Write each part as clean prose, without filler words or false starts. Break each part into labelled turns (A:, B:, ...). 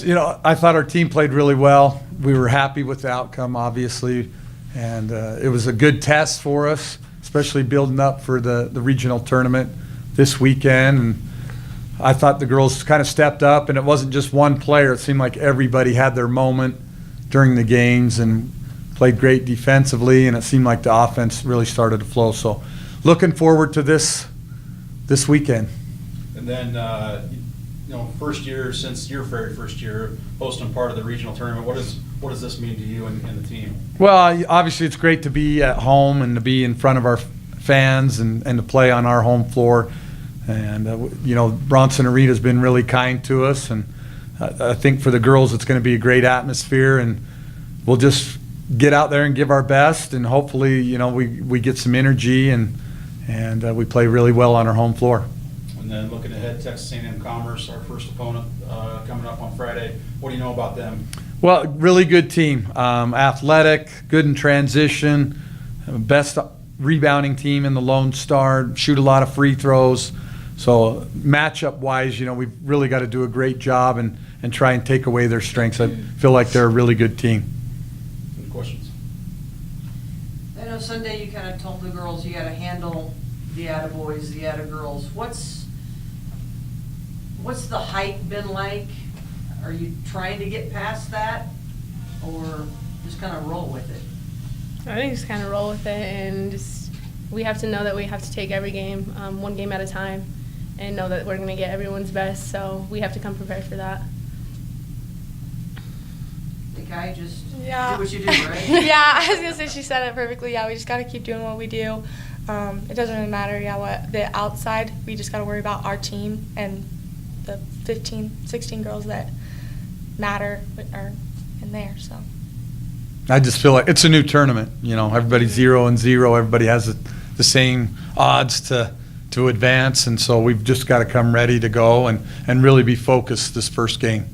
A: I thought our team played really well. We were happy with the outcome, obviously, and it was a good test for us, especially building up for the regional tournament this weekend. And I thought the girls kind of stepped up, and it wasn't just one player. It seemed like everybody had their moment during the games and played great defensively, and it seemed like the offense really started to flow. So looking forward to this weekend.
B: And then, first year since your very first year hosting part of the regional tournament, what does this mean to you and the team? Well,
A: obviously it's great to be at home and to be in front of our fans and to play on our home floor. And, Bronson Arena has been really kind to us. And I think for the girls it's going to be a great atmosphere. And we'll just get out there and give our best. And hopefully, we get some energy and we play really well on our home floor.
B: And then looking ahead, Texas A&M Commerce, our first opponent coming up on Friday. What do you know about them?
A: Well, really good team. Athletic, good in transition, best rebounding team in the Lone Star, shoot a lot of free throws. So matchup-wise, we've really got to do a great job and try and take away their strengths. I feel like they're a really good team.
B: Any questions?
C: I know Sunday you kind of told the girls you got to handle the attaboys, the attagirls. What's the hype been like? Are you trying to get past that, or just kind of roll with it?
D: I think just kind of roll with it, and we have to know that we have to take every game one game at a time and know that we're going to get everyone's best, so we have to come prepared for that.
C: Just do
E: Yeah.
C: what you do, right?
E: Yeah, I was going to say she said it perfectly. Yeah, we just got to keep doing what we do. It doesn't really matter, what the outside. We just got to worry about our team and the 15, 16 girls that matter are in there. So
A: I just feel like it's a new tournament. Everybody's 0-0. Everybody has the same odds to advance, and so we've just got to come ready to go and really be focused this first game.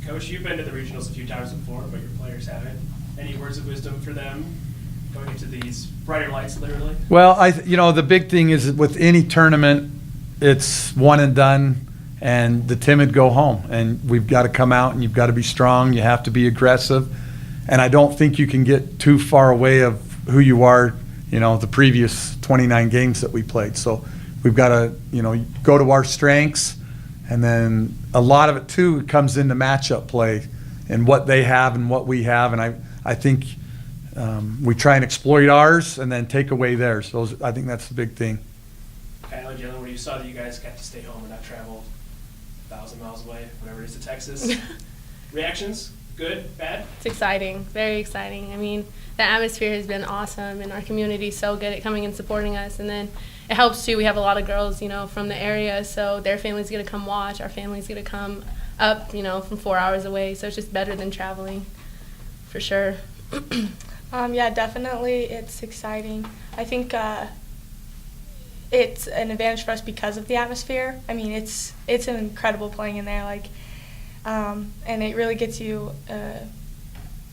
F: Coach, you've been to the regionals a few times before, but your players haven't. Any words of wisdom for them going into these brighter lights, literally?
A: Well, the big thing is that with any tournament, it's one and done, and the timid go home. And we've got to come out, and you've got to be strong. You have to be aggressive. And I don't think you can get too far away of who you are, the previous 29 games that we played. So we've got to, go to our strengths. And then a lot of it, too, comes into matchup play and what they have and what we have. And I think we try and exploit ours and then take away theirs. So I think that's the big thing.
F: Kylyn, Jaylyn, when you saw that you guys got to stay home and not travel 1,000 miles away, whatever it is, to Texas, reactions? Good? Bad?
D: It's exciting, very exciting. I mean, the atmosphere has been awesome, and our community is so good at coming and supporting us. And then it helps, too. We have a lot of girls, from the area, so their family's going to come watch. Our family's going to come up, from 4 hours away. So it's just better than traveling, for sure.
E: yeah, definitely, it's exciting. I think it's an advantage for us because of the atmosphere. I mean, it's an incredible playing in there, and it really gets you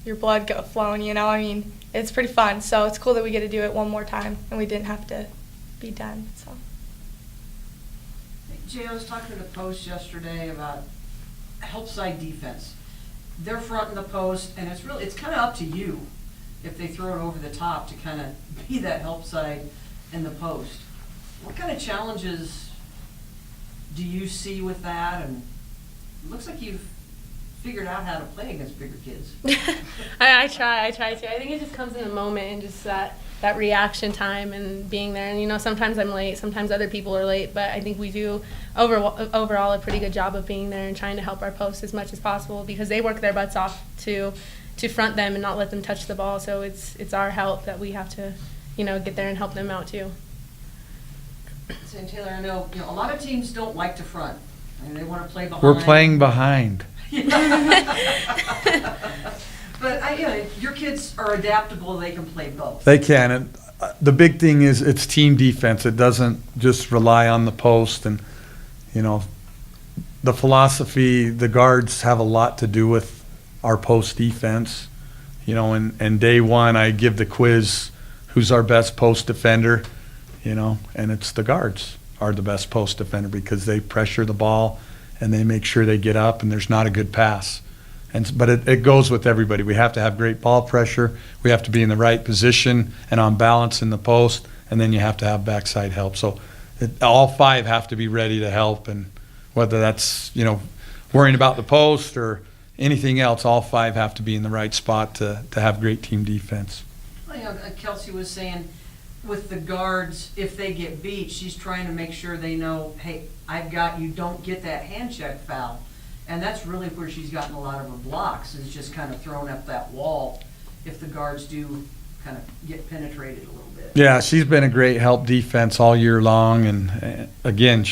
E: your blood flowing. I mean, it's pretty fun. So it's cool that we get to do it one more time, and we didn't have to be done. So.
C: Jay, I was talking to the Post yesterday about help side defense. They're fronting the post, and it's kind of up to you if they throw it over the top to kind of be that help side in the post. What kind of challenges do you see with that? And it looks like you've figured out how to play against bigger kids.
D: I try to. I think it just comes in the moment and just that reaction time and being there. And, sometimes I'm late, sometimes other people are late, but I think we do overall a pretty good job of being there and trying to help our post as much as possible because they work their butts off to front them and not let them touch the ball. So it's our help that we have to, get there and help them out too.
C: St. Taylor, I know, a lot of teams don't like to front. I mean, they want to play behind.
A: We're playing behind.
C: But your kids are adaptable. They can play both.
A: They can. And the big thing is it's team defense. It doesn't just rely on the post. And, the philosophy, the guards have a lot to do with our post defense. And day one I give the quiz, who's our best post defender, and it's the guards are the best post defender because they pressure the ball and they make sure they get up and there's not a good pass. But it goes with everybody. We have to have great ball pressure. We have to be in the right position and on balance in the post, and then you have to have backside help. So all 5 have to be ready to help, and whether that's, worrying about the post or anything else, all 5 have to be in the right spot to have great team defense.
C: Kelsey was saying, with the guards, if they get beat, she's trying to make sure they know, hey, I've got you, don't get that hand check foul. And that's really where she's gotten a lot of her blocks, is just kind of throwing up that wall if the guards do kind of get penetrated a little bit.
A: Yeah, she's been a great help defense all year long, and again,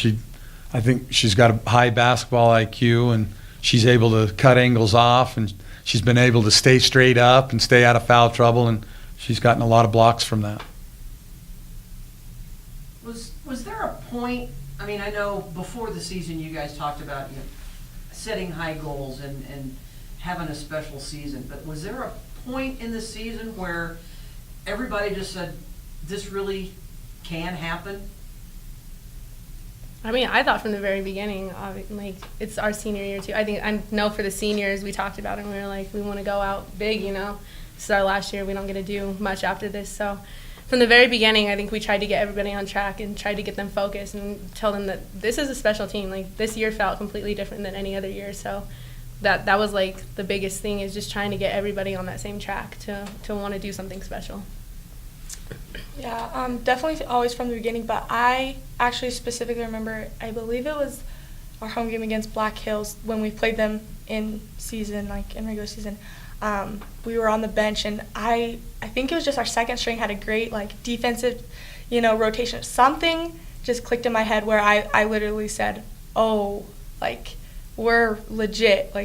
A: I think she's got a high basketball IQ, and she's able to cut angles off, and she's been able to stay straight up and stay out of foul trouble, and she's gotten a lot of blocks from that.
C: Was there a point, I know before the season you guys talked about setting high goals and having a special season, but was there a point in the season where everybody just said, this really can happen?
D: I thought from the very beginning, it's our senior year too. I know for the seniors, we talked about it and we were like, we want to go out big, This is our last year. We don't get to do much after this. So from the very beginning, I think we tried to get everybody on track and tried to get them focused and tell them that this is a special team. This year felt completely different than any other year. So that was the biggest thing, is just trying to get everybody on that same track to want to do something special.
E: Yeah, definitely always from the beginning, but I actually specifically remember, I believe it was our home game against Black Hills when we played them in season, in regular season. We were on the bench, and I think it was just our second string had a great defensive, rotation. Something just clicked in my head where I literally said, oh, we're legit.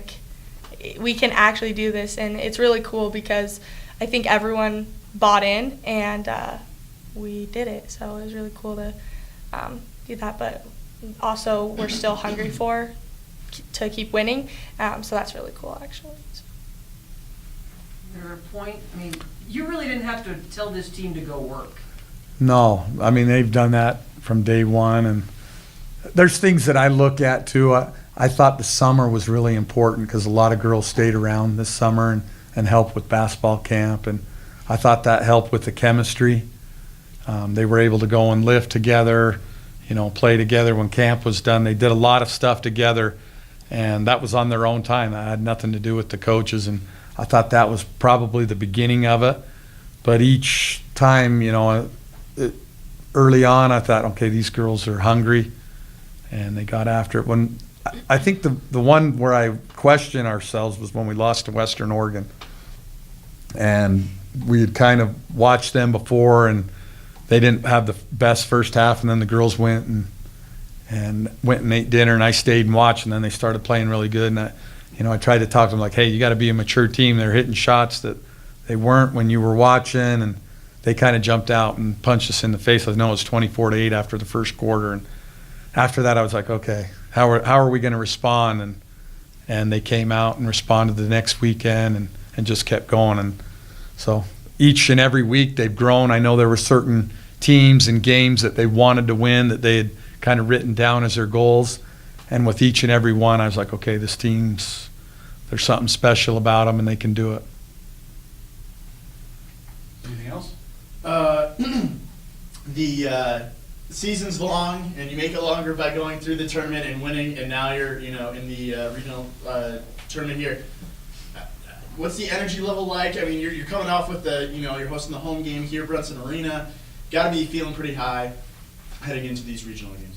E: We can actually do this, and it's really cool because I think everyone bought in, and we did it. So it was really cool to do that, but also we're still hungry to keep winning. So that's really cool, actually.
C: There a point, you really didn't have to tell this team to go work.
A: No, they've done that from day one, and there's things that I look at too. I thought the summer was really important because a lot of girls stayed around this summer and helped with basketball camp, and I thought that helped with the chemistry. They were able to go and lift together, play together when camp was done. They did a lot of stuff together, and that was on their own time. That had nothing to do with the coaches, and I thought that was probably the beginning of it. But each time, early on, I thought, okay, these girls are hungry, and they got after it. When I think the one where I questioned ourselves was when we lost to Western Oregon, and we had kind of watched them before, and they didn't have the best first half, and then the girls went and ate dinner, and I stayed and watched, and then they started playing really good, and I tried to talk to them hey, you got to be a mature team. They're hitting shots that they weren't when you were watching, and they kind of jumped out and punched us in the face. I know it was 24-8 after the first quarter, and after that I was like, okay, how are we going to respond? And they came out and responded the next weekend and just kept going. And so each and every week they've grown. I know there were certain teams and games that they wanted to win that they had kind of written down as their goals. And with each and every one, I was like, okay, this team's, there's something special about them, and they can do it.
B: Anything else?
G: The season's long, and you make it longer by going through the tournament and winning, and now you're, in the regional tournament here. What's the energy level like? You're coming off with you're hosting the home game here, Brunson Arena. Got to be feeling pretty high heading into these regional games.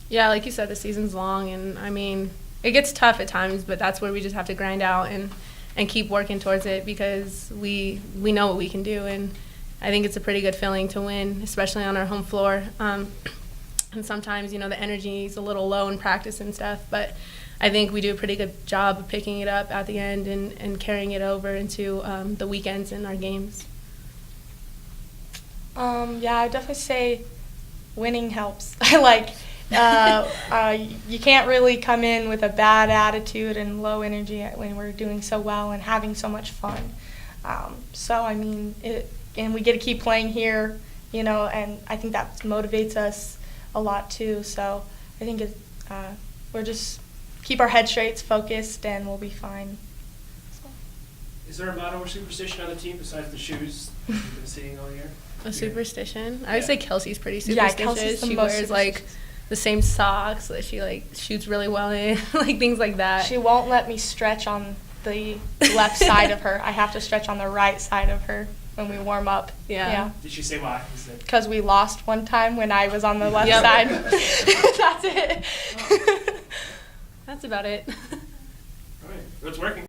D: Yeah, like you said, the season's long, and it gets tough at times, but that's where we just have to grind out and keep working towards it, because we know what we can do, and I think it's a pretty good feeling to win, especially on our home floor. And sometimes, the energy is a little low in practice and stuff, but I think we do a pretty good job of picking it up at the end and carrying it over into the weekends in our games.
E: Yeah, I definitely say winning helps. You can't really come in with a bad attitude and low energy when we're doing so well and having so much fun. And we get to keep playing here, and I think that motivates us a lot too. So I think we're just keep our head straight, focused, and we'll be fine. So.
F: Is there a motto or superstition on the team besides the shoes you've been seeing all year?
D: A superstition? I would
F: Yeah.
D: say Kelsey's pretty
E: Yeah,
D: superstitious.
E: Kelsey's the
D: She
E: most
D: wears like
E: superstitious.
D: the same socks that she like shoots really well in, like things like that.
E: She won't let me stretch on the left side of her. I have to stretch on the right side of her when we warm up.
D: Yeah.
F: Did she say why?
E: Because we lost one time when I was on the left
D: Yep.
E: side. That's it.
D: That's about it.
F: All right. Well, it's working.